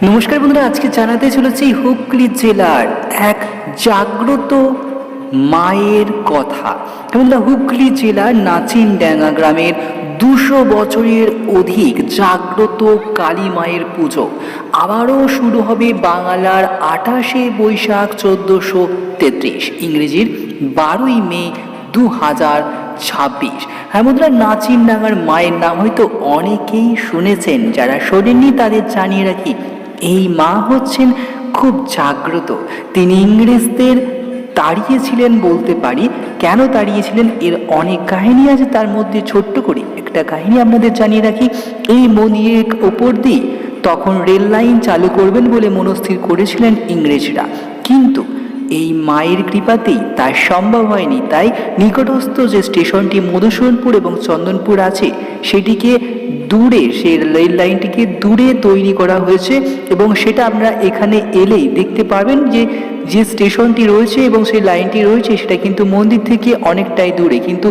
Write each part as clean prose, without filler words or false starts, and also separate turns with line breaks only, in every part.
নমস্কার বন্ধুরা, আজকে জানাতে চলেছি হুগলি জেলার এক জাগ্রত মায়ের কথা। বন্ধুরা, হুগলি জেলার নাচিনডাঙ্গা গ্রামের 200 বছরের অধিক জাগ্রত কালী মায়ের পুজো আবারও শুরু হবে বাংলার 28শে বৈশাখ 1433, ইংরেজির 12ই মে 2026। হ্যাঁ বন্ধুরা, নাচিনডাঙ্গার মায়ের নাম হয়তো অনেকেই শুনেছেন, যারা শোনেননি তাদের জানিয়ে রাখি এই মা হচ্ছেন খুব জাগ্রত। তিনি ইংরেজদের তাড়িয়েছিলেন বলতে পারি। কেন তাড়িয়েছিলেন এর অনেক কাহিনী আছে, তার মধ্যে ছোট্ট করে একটা কাহিনী আপনাদের জানিয়ে রাখি। এই মন্দিরের ওপর দিয়ে তখন রেল লাইন চালু করবেন বলে মনস্থির করেছিলেন ইংরেজরা, কিন্তু এই মায়ের কৃপাতেই তা সম্ভব হয়নি। তাই নিকটস্থ যে স্টেশনটি মধুসূদনপুর এবং চন্দনপুর আছে সেটিকে দূরে, সেই রেল লাইনটিকে দূরে তৈরি করা হয়েছে এবং সেটা আপনারা এখানে এলেই দেখতে পাবেন যে যে স্টেশনটি রয়েছে এবং সেই লাইনটি রয়েছে সেটা কিন্তু মন্দির থেকে অনেকটাই দূরে। কিন্তু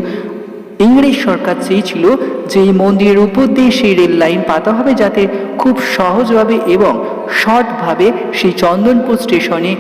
ইংরেজ সরকার চেয়েছিল যে এই মন্দিরের উপর দিয়ে সেই রেল লাইন পাতা হবে, যাতে খুব সহজভাবে এবং শর্টভাবে সেই চন্দনপুর স্টেশনে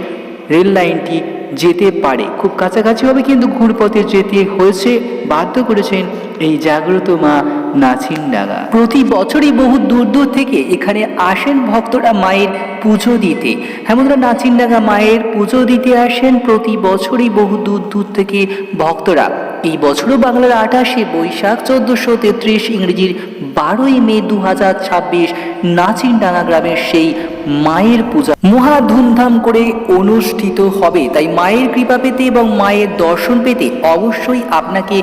রেল লাইনটি যেতে পারে। খুব কাছাকাছি হবে, কিন্তু ঘুরপথে যেতে হয়েছে, বাধ্য করেছেন এই জাগ্রত মা নাচিনডাঙ্গা। প্রতি বছরই বহু দূর দূর থেকে এখানে আসেন ভক্তরা মায়ের পুজো দিতে। হ্যাঁ বন্ধুরা, নাচিনডাঙ্গা মায়ের পুজো দিতে আসেন প্রতি বছরই বহু দূর দূর থেকে ভক্তরা। এই বছরও বাংলার 28শে বৈশাখ 1433, ইংরেজির 12ই মে 2026 নাচিনডাঙ্গা গ্রামের সেই মায়ের পূজা মহা ধুমধাম করে অনুষ্ঠিত হবে। তাই মায়ের কৃপা পেতে এবং মায়ের দর্শন পেতে অবশ্যই আপনাকে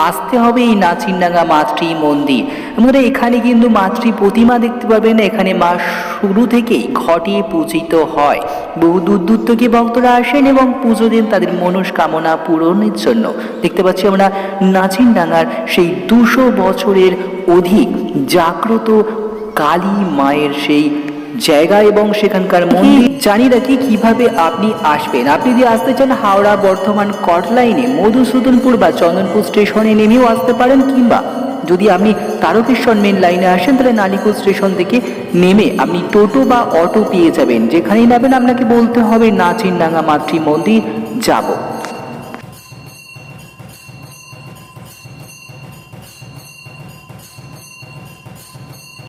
আসতে হবে এই নাচিনডাঙ্গা মাতৃ মন্দির। আমরা এখানে কিন্তু মাতৃ প্রতিমা দেখতে পাবেন। এখানে মা শুরু থেকেই ঘটে পূজিত হয়। বহু দূর দূর থেকে ভক্তরা আসেন এবং পুজো দেন তাদের মনস্কামনা পূরণের জন্য। দেখতে পাচ্ছি আমরা নাচিনডাঙ্গার সেই 200 বছরের অধিক জাগ্রত কালী মায়ের সেই জায়গা এবং সেখানকার মন্দির। জানি রাখি কিভাবে আপনি আসবেন। আপনি যদি আসতে চান হাওড়া বর্ধমান কট লাইনে মধুসূদনপুর বা চন্দনপুর স্টেশনে নেমেও আসতে পারেন, কিংবা যদি আপনি তারকেশ্বর মেন লাইনে আসেন তাহলে নালিকুল স্টেশন থেকে নেমে আপনি টোটো বা অটো পেয়ে যাবেন। যেখানেই নামেন আপনাকে বলতে হবে নাচিনডাঙ্গা মাতৃ মন্দির যাব।